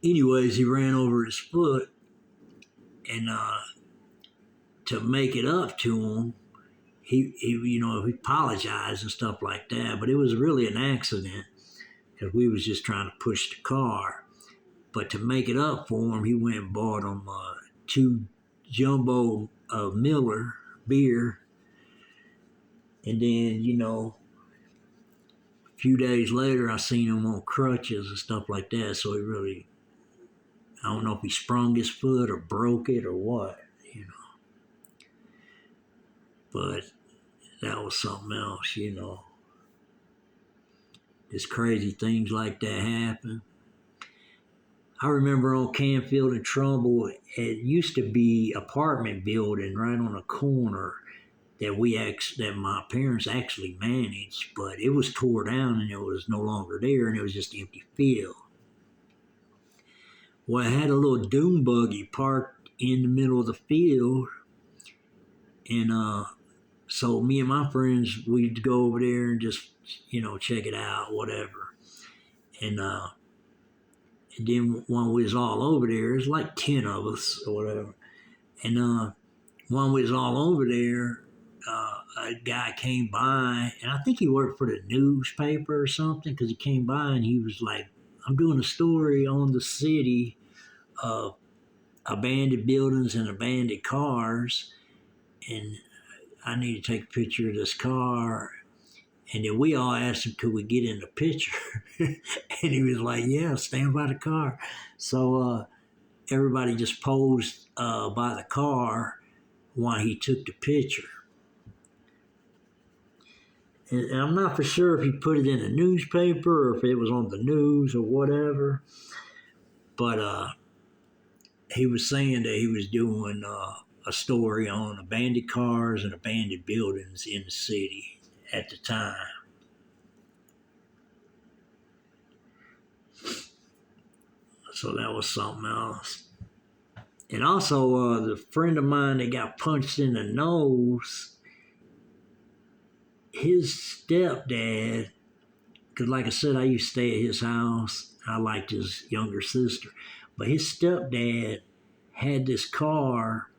Anyways, he ran over his foot, and to make it up to him, he apologized and stuff like that. But it was really an accident because we was just trying to push the car. But to make it up for him, he went and bought him two jumbo Miller beer, and then a few days later, I seen him on crutches and stuff like that. So he really, I don't know if he sprung his foot or broke it or what, But that was something else. Just crazy things like that happen. I remember on Canfield and Trumbull, it used to be apartment building right on a corner that my parents actually managed, but it was tore down and it was no longer there, and it was just empty field. Well, I had a little dune buggy parked in the middle of the field, and so me and my friends, we'd go over there and just check it out, whatever. And then when we was all over there, there's like 10 of us or whatever. And when we was all over there, a guy came by, and I think he worked for the newspaper or something, because he came by and he was like, I'm doing a story on the city of abandoned buildings and abandoned cars, and I need to take a picture of this car. And then we all asked him, could we get in the picture? And he was like, yeah, stand by the car. So everybody just posed by the car while he took the picture. And I'm not for sure if he put it in a newspaper or if it was on the news or whatever. But he was saying that he was doing a story on abandoned cars and abandoned buildings in the city at the time. So that was something else. And also, the friend of mine that got punched in the nose, his stepdad, because like I said, I used to stay at his house. I liked his younger sister. But his stepdad had this car,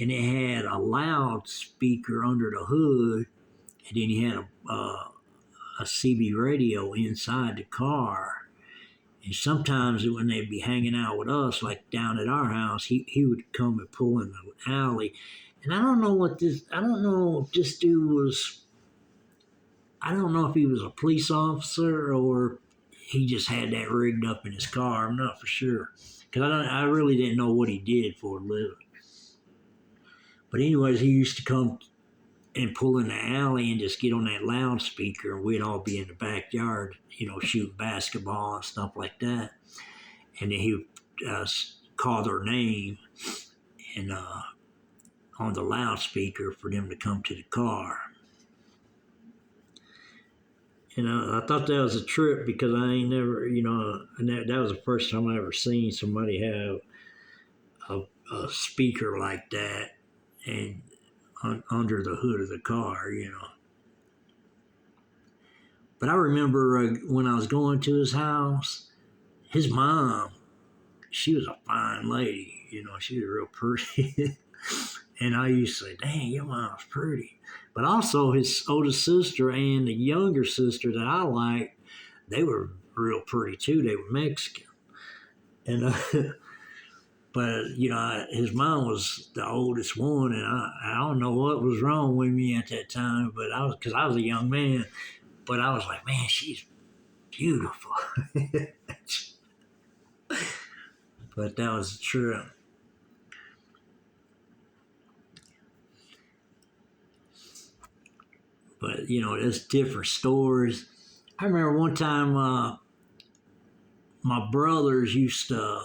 and it had a loudspeaker under the hood, and then he had a CB radio inside the car. And sometimes when they'd be hanging out with us, like down at our house, he would come and pull in the alley. And I don't know if this dude was, I don't know if he was a police officer or he just had that rigged up in his car. I'm not for sure. Because I really didn't know what he did for a living. But anyways, he used to come and pull in the alley and just get on that loudspeaker, and we'd all be in the backyard, shooting basketball and stuff like that. And then he would call their name and on the loudspeaker for them to come to the car. And I thought that was a trip because I ain't never, and that was the first time I ever seen somebody have a speaker like that and under the hood of the car. But I remember when I was going to his house, his mom, she was a fine lady, she was real pretty. And I used to say, dang, your mom's pretty. But also his oldest sister and the younger sister that I liked, they were real pretty too. They were Mexican. And but his mom was the oldest one, and I don't know what was wrong with me at that time, but because I was a young man, but I was like, man, she's beautiful. But that was true. But there's different stories. I remember one time my brothers used to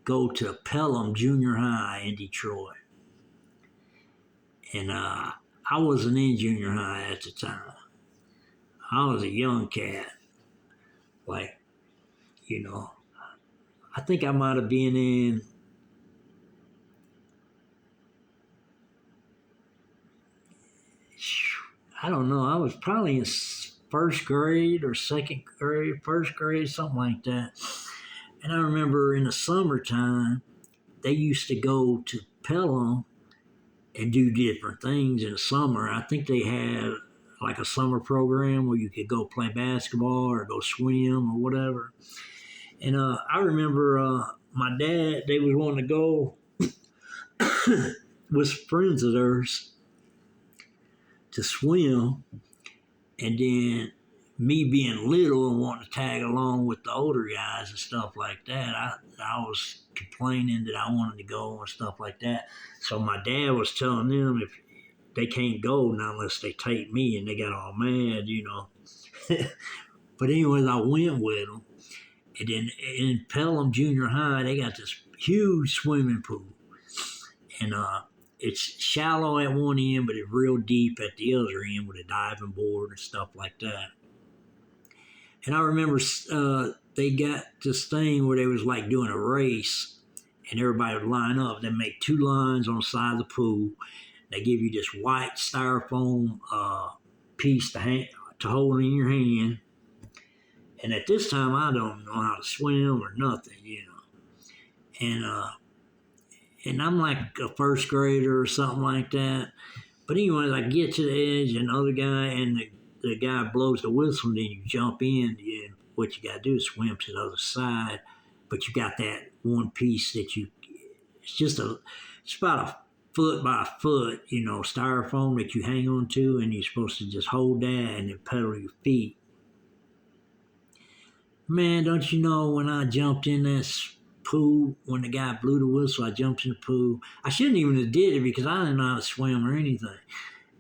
go to Pelham Junior High in Detroit. And I wasn't in junior high at the time. I was a young cat. Like, I think I might have been in, I don't know, I was probably in first grade or second grade, first grade, something like that. And I remember in the summertime, they used to go to Pelham and do different things in the summer. I think they had like a summer program where you could go play basketball or go swim or whatever. And I remember my dad, they was wanting to go with friends of theirs to swim. And then me being little and wanting to tag along with the older guys and stuff like that, I was complaining that I wanted to go and stuff like that. So my dad was telling them if they can't go not unless they take me, and they got all mad, you know. But anyways, I went with them. And then in Pelham Junior High, they got this huge swimming pool. And it's shallow at one end, but it's real deep at the other end with a diving board and stuff like that. And I remember they got this thing where they was like doing a race, and everybody would line up. They make two lines on the side of the pool. They give you this white styrofoam piece to hold in your hand. And at this time, I don't know how to swim or nothing, you know. And I'm like a first grader or something like that. But anyways, I get to the edge, and the other guy, and the guy blows the whistle, and then you jump in. And what you got to do is swim to the other side. But you got that one piece that it's about a foot by a foot, you know, styrofoam that you hang on to, and you're supposed to just hold that and then pedal your feet. Man, don't you know when I jumped in this pool, when the guy blew the whistle, I jumped in the pool. I shouldn't even have did it because I didn't know how to swim or anything.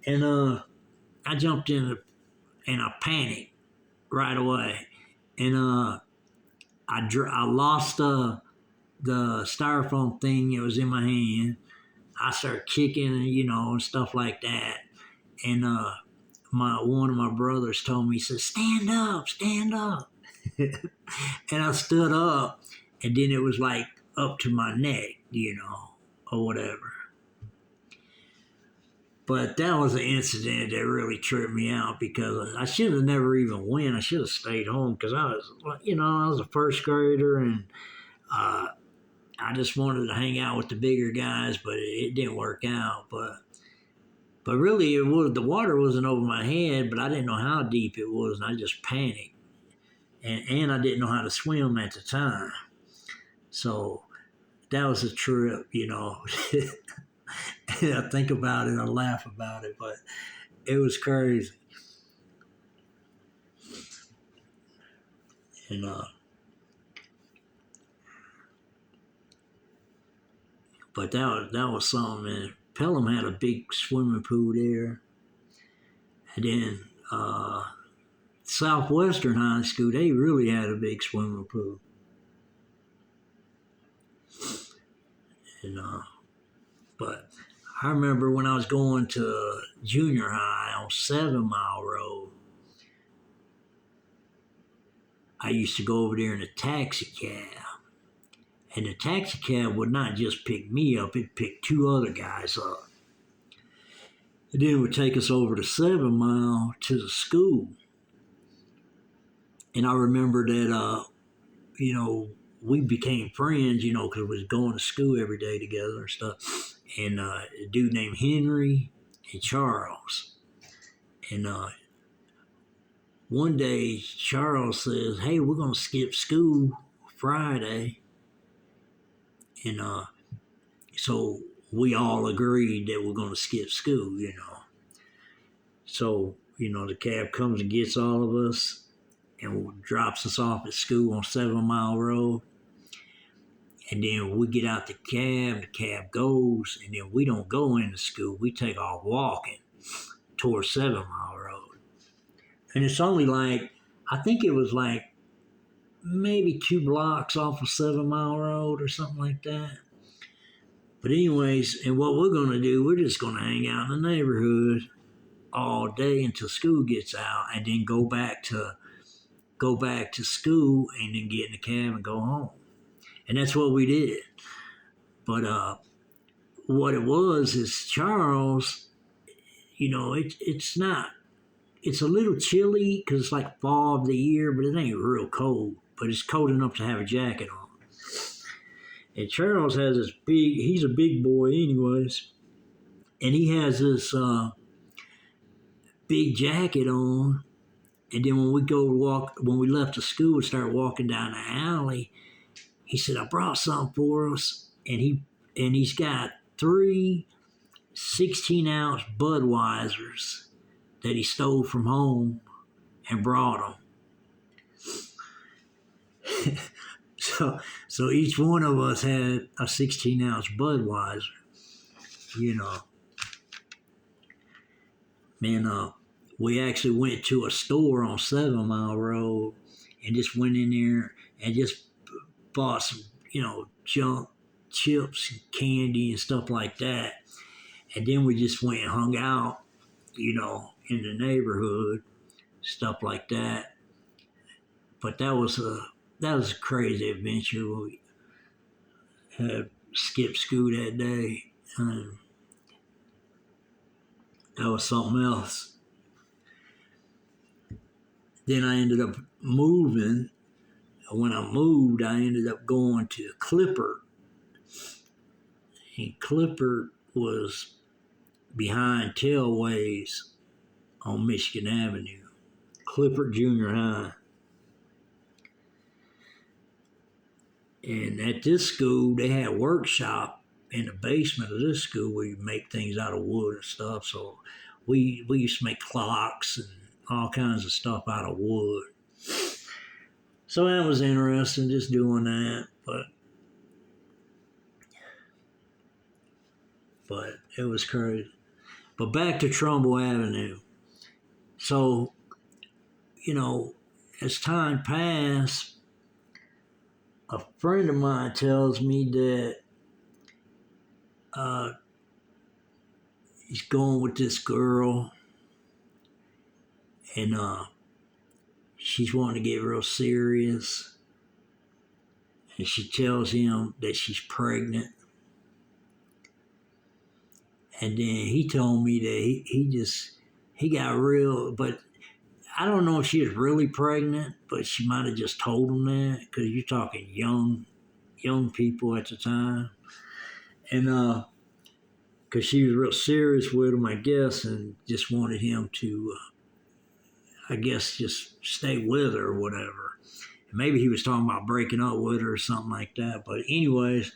And I jumped in and I panicked right away. And I lost the styrofoam thing that was in my hand. I started kicking, you know, and stuff like that. And one of my brothers told me, he said, stand up, stand up. And I stood up, and then it was like up to my neck, you know, or whatever. But that was an incident that really tripped me out because I should have never even went. I should have stayed home because I was a first grader, and I just wanted to hang out with the bigger guys, but it didn't work out. But really, the water wasn't over my head, but I didn't know how deep it was, and I just panicked. And I didn't know how to swim at the time. So that was a trip, you know. I think about it, I laugh about it, but it was crazy. And but that was something, man. Pelham had a big swimming pool there. And then Southwestern High School, they really had a big swimming pool. And but I remember when I was going to junior high on 7 Mile Road, I used to go over there in a taxi cab. And the taxi cab would not just pick me up, it picked two other guys up. And then it would take us over to 7 Mile to the school. And I remember that, you know, we became friends, you know, because we was going to school every day together and stuff. And a dude named Henry and Charles. And one day Charles says, hey, we're going to skip school Friday. And so we all agreed that we're going to skip school, you know. So, you know, the cab comes and gets all of us and drops us off at school on 7 Mile Road. And then we get out the cab goes, and then we don't go into school. We take off walking towards 7 Mile Road. And it's only like, I think it was like maybe 2 blocks off of 7 Mile Road or something like that. But anyways, and what we're going to do, we're just going to hang out in the neighborhood all day until school gets out, and then go back to school and then get in the cab and go home. And that's what we did. But what it was is Charles, you know, it's not it's a little chilly because it's like fall of the year, but it ain't real cold. But it's cold enough to have a jacket on. And Charles has this big. He's a big boy, anyways, and he has this big jacket on. And then when we left the school and started walking down the alley, he said, "I brought something for us," and he's got three 16-ounce Budweisers that he stole from home and brought them. So each one of us had a 16-ounce Budweiser, you know. Man, we actually went to a store on 7 Mile Road and just went in there and just bought some, junk chips and candy and stuff like that. And then we just went and hung out, in the neighborhood, stuff like that. But that was a crazy adventure. We had skipped school that day. That was something else. Then I ended up moving. When I moved, I ended up going to Clipper. And Clipper was behind Tailways on Michigan Avenue. Clipper Junior High. And at this school, they had a workshop in the basement of this school where you make things out of wood and stuff. So we used to make clocks and all kinds of stuff out of wood. So that was interesting, just doing that. But it was crazy. But back to Trumbull Avenue. So, as time passed, a friend of mine tells me that he's going with this girl, and she's wanting to get real serious, and she tells him that she's pregnant. And then he told me that he got real, but I don't know if she was really pregnant, but she might have just told him that, because you're talking young people at the time. And because she was real serious with him, I guess, and just wanted him to, I guess, just stay with her or whatever. And maybe he was talking about breaking up with her or something like that. But anyways,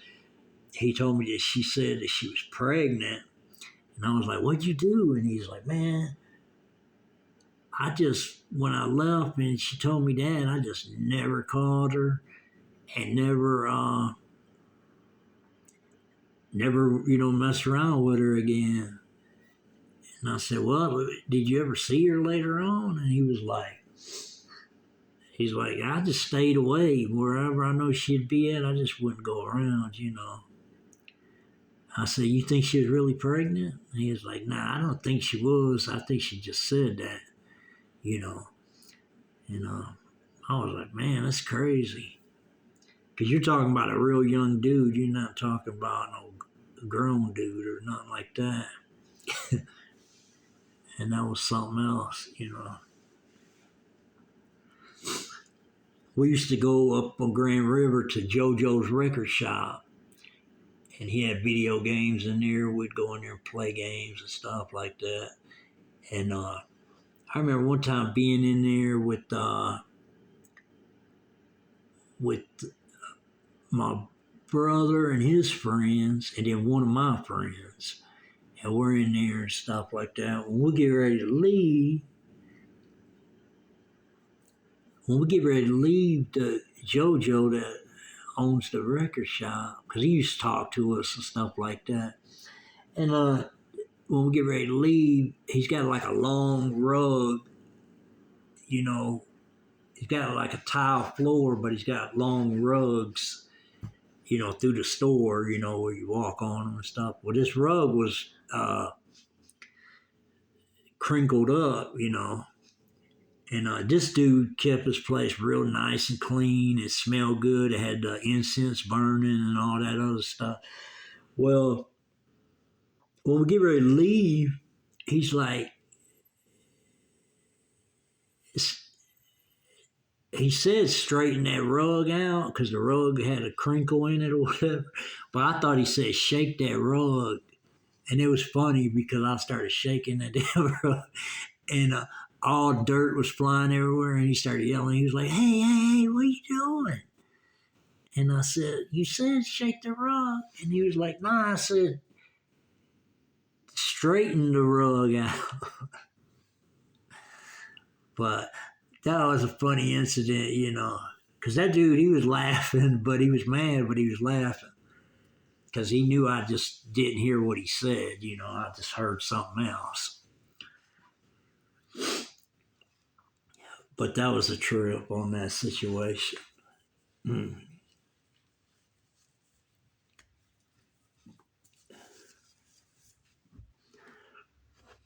he told me that she said that she was pregnant. And I was like, "What'd you do?" And he's like, "Man, when I left and she told me that, I just never called her and never, messed around with her again." And I said, "Well, did you ever see her later on?" And he's like, "I just stayed away. Wherever I know she'd be at, I just wouldn't go around, I said, "You think she was really pregnant?" And he was like, "Nah, I don't think she was. I think she just said that, And I was like, "Man, that's crazy." Because you're talking about a real young dude. You're not talking about no grown dude or nothing like that. And that was something else, We used to go up on Grand River to JoJo's record shop. And he had video games in there. We'd go in there and play games and stuff like that. And I remember one time being in there with my brother and his friends, and then one of my friends. And we're in there and stuff like that. When we get ready to leave, the JoJo that owns the record shop, because he used to talk to us and stuff like that. And when we get ready to leave, he's got like a long rug, he's got like a tile floor, but he's got long rugs, through the store, where you walk on them and stuff. Well, this rug was crinkled up, And this dude kept his place real nice and clean. It smelled good. It had incense burning and all that other stuff. Well, when we get ready to leave, he's like, he said straighten that rug out because the rug had a crinkle in it or whatever. But I thought he said shake that rug. And it was funny because I started shaking that damn rug and all dirt was flying everywhere. And he started yelling. He was like, hey, what are you doing? And I said, you said shake the rug. And he was like, nah, I said straighten the rug out. But that was a funny incident, because that dude, he was laughing, but he was mad, but he was laughing because he knew I just didn't hear what he said. I just heard something else. But that was a trip on that situation.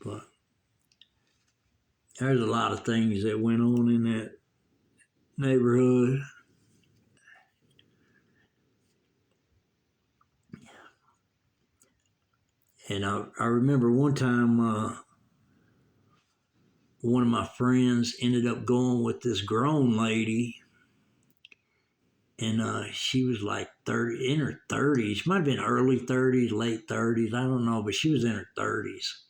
But there's a lot of things that went on in that neighborhood. And I remember one time one of my friends ended up going with this grown lady, and she was like 30, in her 30s. Might have been early 30s, late 30s. I don't know, but she was in her 30s.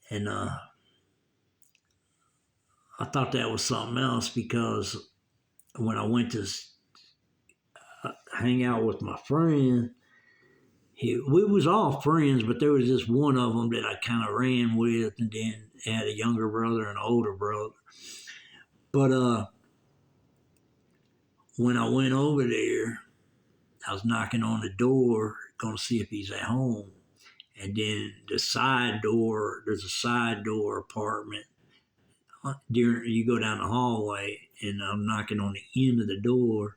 And I thought that was something else because when I went to hang out with my friend, we was all friends, but there was just one of them that I kind of ran with, and then had a younger brother and an older brother. But when I went over there, I was knocking on the door, going to see if he's at home. And then there's a side door apartment. You go down the hallway, and I'm knocking on the end of the door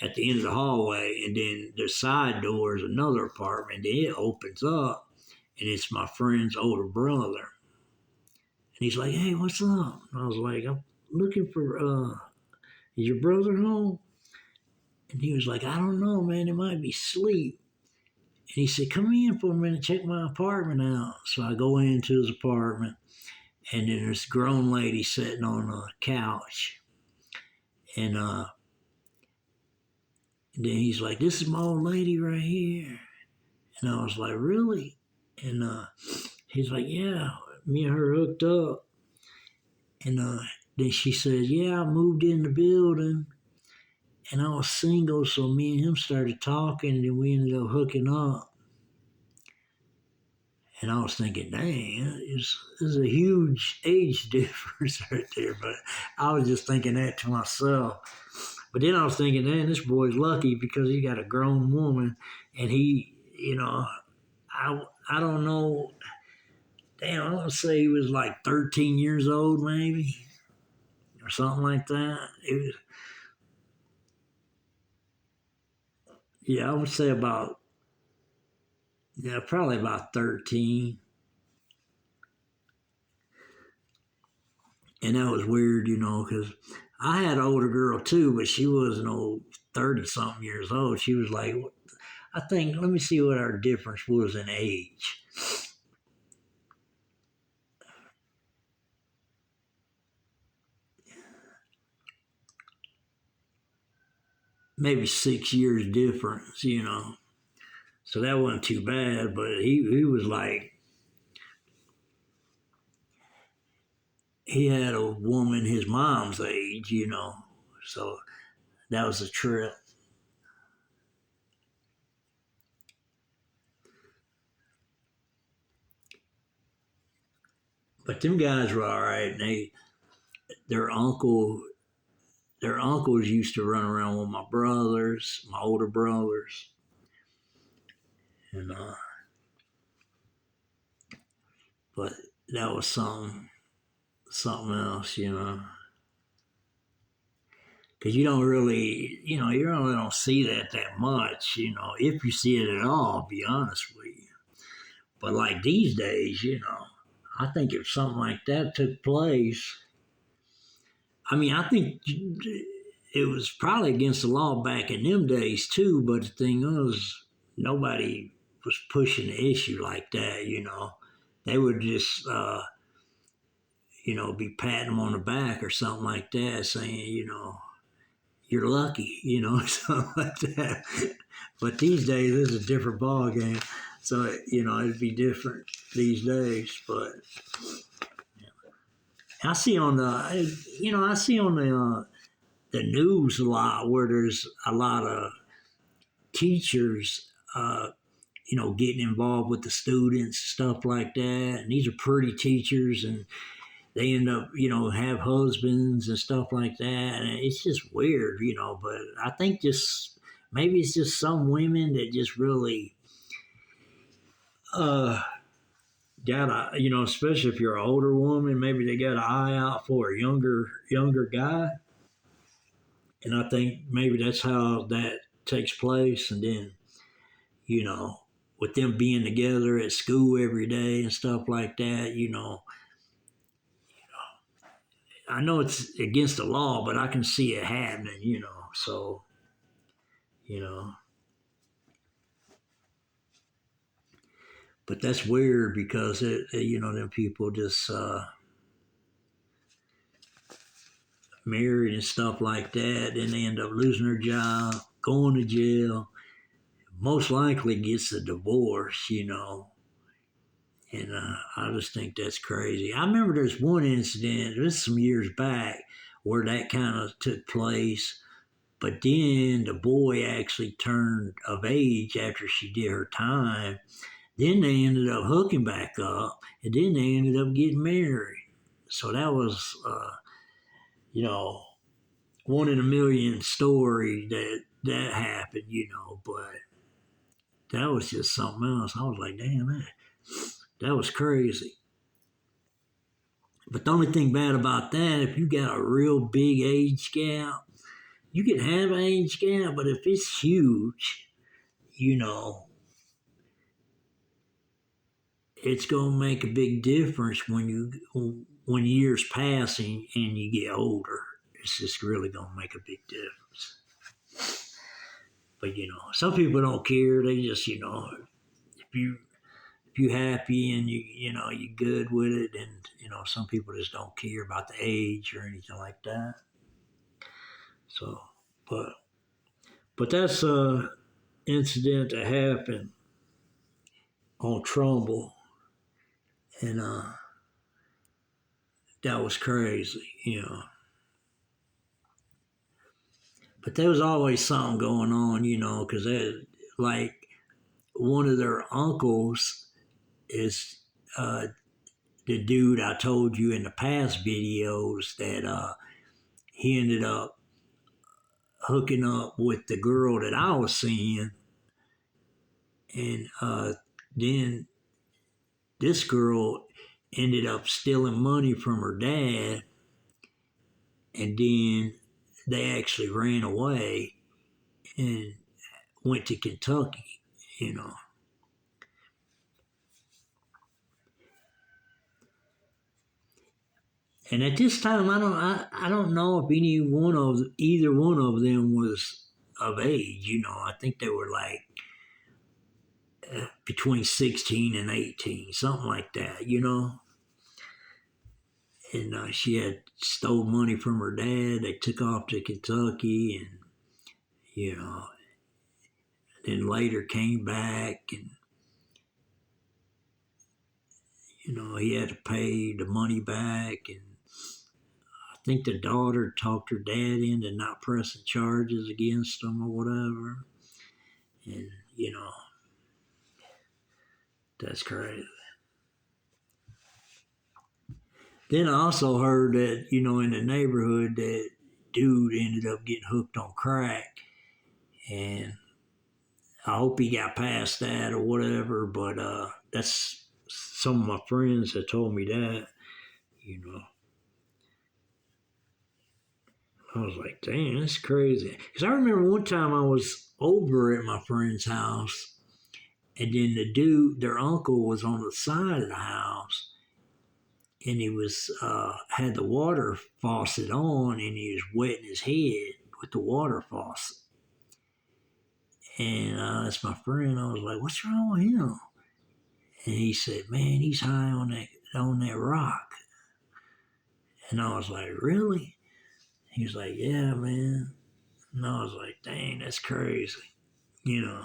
at the end of the hallway, and then the side door is another apartment. Then it opens up, and it's my friend's older brother. And he's like, hey, what's up? And I was like, I'm looking for, is your brother home? And he was like, I don't know, man. It might be asleep. And he said, come in for a minute, check my apartment out. So I go into his apartment, and then there's a grown lady sitting on a couch. And then he's like, this is my old lady right here. And I was like, really? And he's like, yeah, me and her hooked up. And then she said, yeah, I moved in the building and I was single, so me and him started talking and then we ended up hooking up. And I was thinking, dang, there's a huge age difference right there. But I was just thinking that to myself. But then I was thinking, man, this boy's lucky because he got a grown woman and he, I don't know. Damn, I want to say he was like 13 years old, maybe, or something like that. I would say probably about 13. And that was weird, because I had an older girl too, but she wasn't old, 30 something years old. She was like, I think, let me see what our difference was in age. Maybe 6 years difference, So that wasn't too bad, but he was like, he had a woman his mom's age, So that was a trip. But them guys were all right. And their uncle, their uncles used to run around with my brothers, my older brothers, and but that was something else, because you don't really, you really don't see that much, if you see it at all. To be honest with you, but like these days, I think if something like that took place, I mean, I think it was probably against the law back in them days too. But the thing was, nobody was pushing the issue like that. They would just, be patting him on the back or something like that, saying, you're lucky, something like that. But these days, this is a different ball game. So, it'd be different these days. But I see on the news a lot where there's a lot of teachers, getting involved with the students, stuff like that. And these are pretty teachers, and they end up, have husbands and stuff like that. And it's just weird, But I think just maybe it's just some women that just really got a, especially if you're an older woman, maybe they got an eye out for a younger guy. And I think maybe that's how that takes place. And then, you know, with them being together at school every day and stuff like that, I know it's against the law, but I can see it happening, So, you know, but that's weird because them people just married and stuff like that, then they end up losing their job, going to jail, most likely gets a divorce. And I just think that's crazy. I remember there's one incident, this is some years back, where that kind of took place. But then the boy actually turned of age after she did her time. Then they ended up hooking back up, and then they ended up getting married. So that was, one in a million story that happened. But that was just something else. I was like, damn, that was crazy. But the only thing bad about that, if you got a real big age gap, you can have an age gap, but if it's huge, you know, it's gonna make a big difference when years pass and you get older. It's just really gonna make a big difference. But some people don't care. They just if you happy and you good with it, and some people just don't care about the age or anything like that. So, but that's a incident that happened on Trumbull, and that was crazy. But there was always something going on, because like one of their uncles is the dude I told you in the past videos that he ended up hooking up with the girl that I was seeing, and then this girl ended up stealing money from her dad, and then they actually ran away and went to Kentucky. And at this time, I don't know if either one of them was of age. I think they were like between 16 and 18, something like that. And she had stole money from her dad. They took off to Kentucky, and you know, then later came back, and he had to pay the money back, and I think the daughter talked her dad into not pressing charges against him or whatever. And that's crazy. Then I also heard that in the neighborhood that dude ended up getting hooked on crack, and I hope he got past that or whatever. But that's some of my friends that told me that. You know, I was like, "Damn, that's crazy." Because I remember one time I was over at my friend's house, and then the dude, their uncle, was on the side of the house, and he was had the water faucet on, and he was wetting his head with the water faucet. And that's my friend. I was like, "What's wrong with him?" And he said, "Man, he's high on that rock." And I was like, really? He was like, yeah, man. And I was like, dang, that's crazy. You know,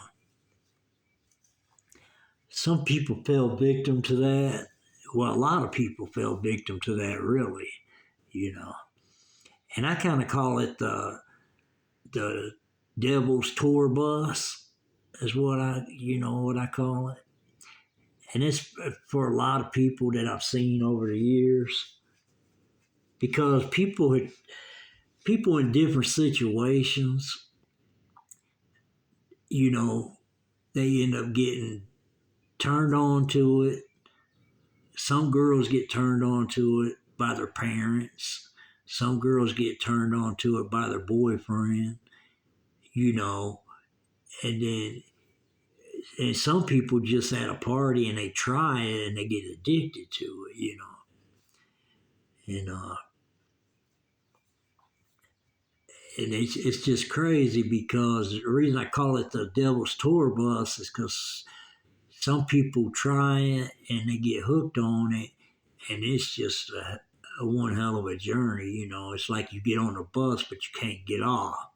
some people fell victim to that. Well, a lot of people fell victim to that, really, you know. And I kind of call it the devil's tour bus, is what I call it. And it's for a lot of people that I've seen over the years, because people in different situations, you know, they end up getting turned on to it. Some girls get turned on to it by their parents. Some girls get turned on to it by their boyfriend, you know, and then and some people just at a party and they try it and they get addicted to it, you know. And it's just crazy, because the reason I call it the devil's tour bus is because some people try it and they get hooked on it, and it's just a one hell of a journey. You know, it's like you get on the bus but you can't get off.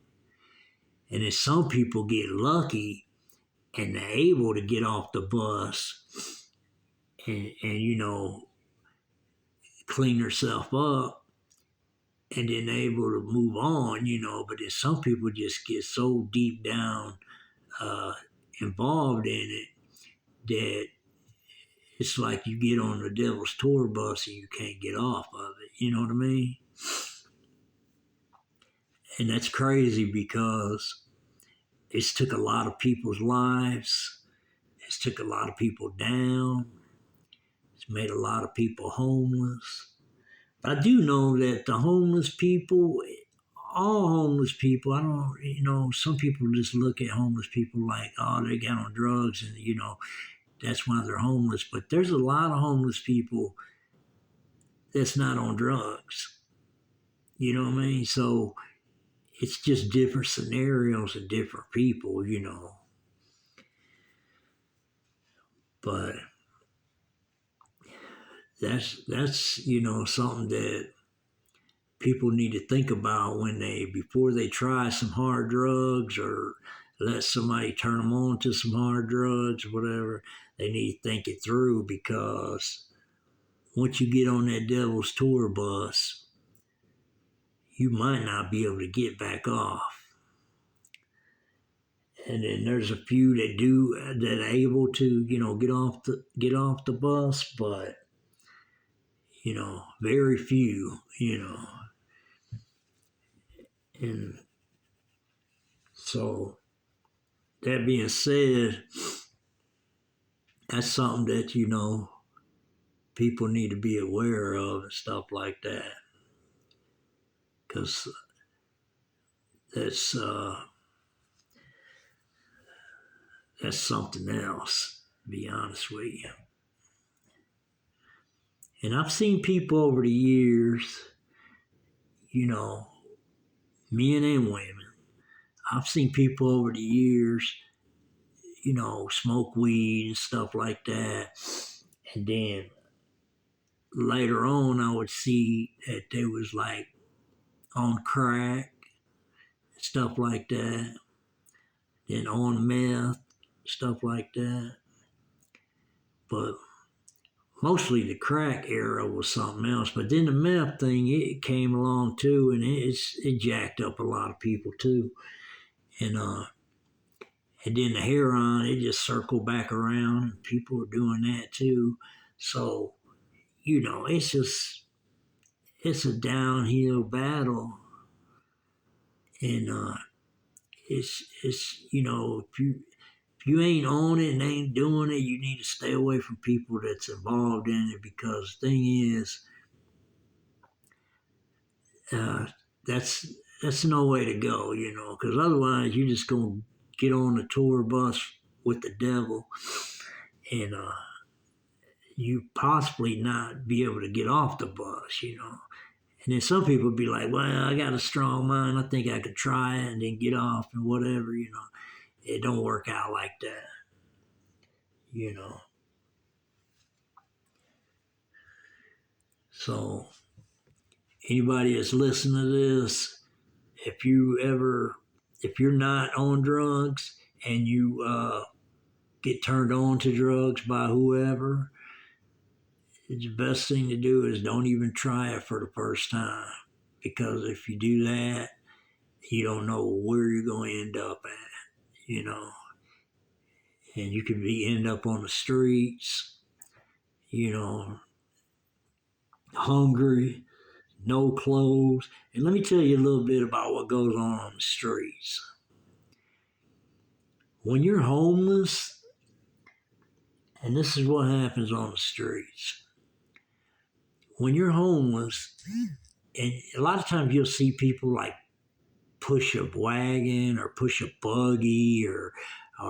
And then some people get lucky and they're able to get off the bus and you know, clean themselves up, and then they're able to move on, you know. But then some people just get so deep down uh, involved in it that it's like you get on the devil's tour bus and you can't get off of it. You know what I mean? And that's crazy, because it's took a lot of people's lives. It's took a lot of people down. It's made a lot of people homeless. But I do know that the homeless people, all homeless people, I don't, you know, some people just look at homeless people like, oh, they got on drugs and, you know, that's why they're homeless. But there's a lot of homeless people that's not on drugs. You know what I mean? So it's just different scenarios and different people, you know. But that's you know, something that people need to think about when they before they try some hard drugs or let somebody turn them on to some hard drugs or whatever. They need to think it through, because once you get on that devil's tour bus, you might not be able to get back off. And then there's a few that do, that are able to, you know, get off the bus, but you know, very few, you know. And so that being said, that's something that, you know, people need to be aware of and stuff like that, because that's uh, that's something else. To be honest with you, and I've seen people over the years, you know, men and women. I've seen people over the years, you know, smoke weed and stuff like that, and then later on, I would see that they was like on crack, stuff like that, then on meth, stuff like that. But mostly the crack era was something else. But then the meth thing, it came along too, and it jacked up a lot of people too. And and then the heroin, it just circled back around, and people were doing that too. So you know, it's a downhill battle, and it's you know, if you ain't on it and ain't doing it, you need to stay away from people that's involved in it, because the thing is, uh, that's that's no way to go, you know, because otherwise you're just gonna get on the tour bus with the devil, and you possibly not be able to get off the bus, you know. And then some people be like, well, I got a strong mind, I think I could try it and then get off and whatever, you know. It don't work out like that, you know. So Anybody that's listening to this, if you're not on drugs and you get turned on to drugs by whoever, the best thing to do is don't even try it for the first time. Because if you do that, you don't know where you're going to end up at, and you could end up on the streets, you know, hungry, no clothes. And let me tell you a little bit about what goes on the streets. When you're homeless, and this is what happens on the streets. When you're homeless, and a lot of times you'll see people like push a wagon or push a buggy or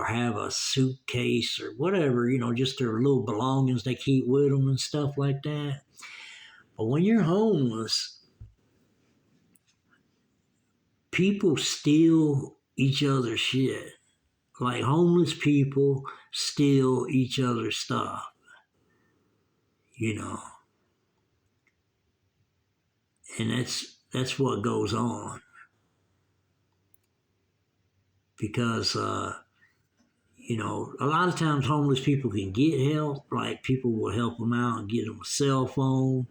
have a suitcase or whatever, just their little belongings they keep with them and stuff like that. But when you're homeless, people steal each other's shit. Like homeless people steal each other's stuff, and that's what goes on. Because a lot of times homeless people can get help. Like people will help them out and get them a cell phone,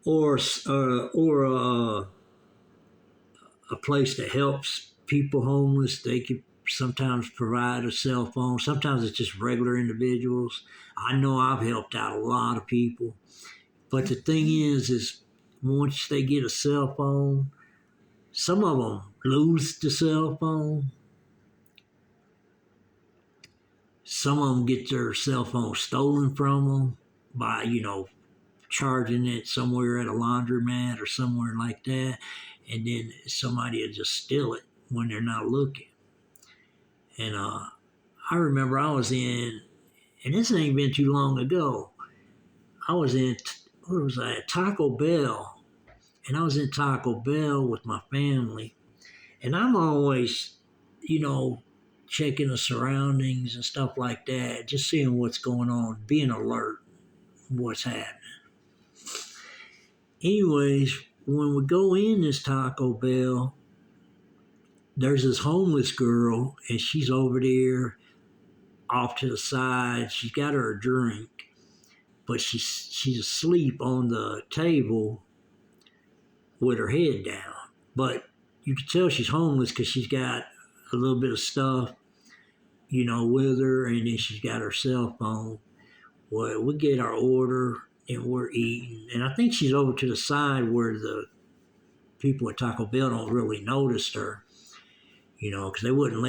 or a place that helps people homeless. They could sometimes provide a cell phone. Sometimes it's just regular individuals. I know I've helped out a lot of people, but the thing is once they get a cell phone, some of them lose the cell phone. Some of them get their cell phone stolen from them by, charging it somewhere at a laundromat or somewhere like that. And then somebody will just steal it when they're not looking. And I remember I was in, and this ain't been too long ago, I was in, where was I at? Taco Bell. And I was in Taco Bell with my family. And I'm always, checking the surroundings and stuff like that, just seeing what's going on, being alert, what's happening. Anyways, when we go in this Taco Bell, there's this homeless girl, and she's over there off to the side. She's got her a drink, but she's asleep on the table with her head down. But you can tell she's homeless because she's got a little bit of stuff, with her, and then she's got her cell phone. Well, we get our order and we're eating, and I think she's over to the side where the people at Taco Bell don't really notice her, because they wouldn't let